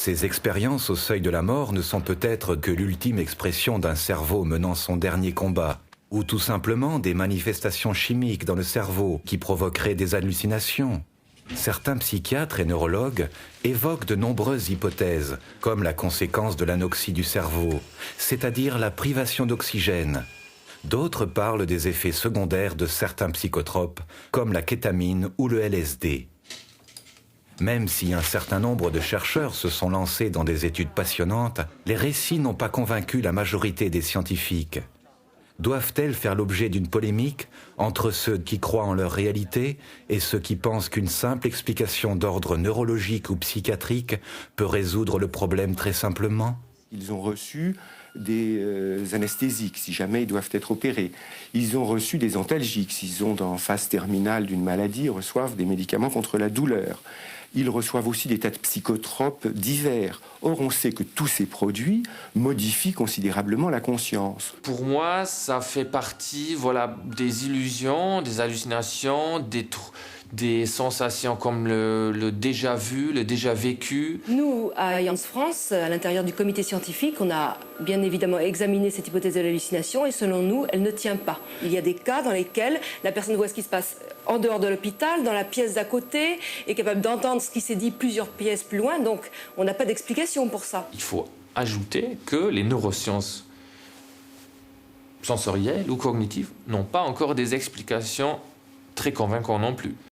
Ces expériences au seuil de la mort ne sont peut-être que l'ultime expression d'un cerveau menant son dernier combat, ou tout simplement des manifestations chimiques dans le cerveau qui provoqueraient des hallucinations. Certains psychiatres et neurologues évoquent de nombreuses hypothèses, comme la conséquence de l'anoxie du cerveau, c'est-à-dire la privation d'oxygène. D'autres parlent des effets secondaires de certains psychotropes, comme la kétamine ou le LSD. Même si un certain nombre de chercheurs se sont lancés dans des études passionnantes, les récits n'ont pas convaincu la majorité des scientifiques. Doivent-elles faire l'objet d'une polémique entre ceux qui croient en leur réalité et ceux qui pensent qu'une simple explication d'ordre neurologique ou psychiatrique peut résoudre le problème très simplement ? Ils ont reçu des anesthésiques, si jamais ils doivent être opérés. Ils ont reçu des antalgiques, s'ils sont en phase terminale d'une maladie, ils reçoivent des médicaments contre la douleur. Ils reçoivent aussi des tas de psychotropes divers. Or, on sait que tous ces produits modifient considérablement la conscience. Pour moi, ça fait partie des illusions, des hallucinations, des sensations comme le déjà vu, le déjà vécu. Nous, à Alliance France, à l'intérieur du comité scientifique, on a bien évidemment examiné cette hypothèse de l'hallucination et selon nous, elle ne tient pas. Il y a des cas dans lesquels la personne voit ce qui se passe en dehors de l'hôpital, dans la pièce d'à côté, est capable d'entendre ce qui s'est dit plusieurs pièces plus loin, donc on n'a pas d'explication pour ça. Il faut ajouter que les neurosciences sensorielles ou cognitives n'ont pas encore des explications très convaincantes non plus.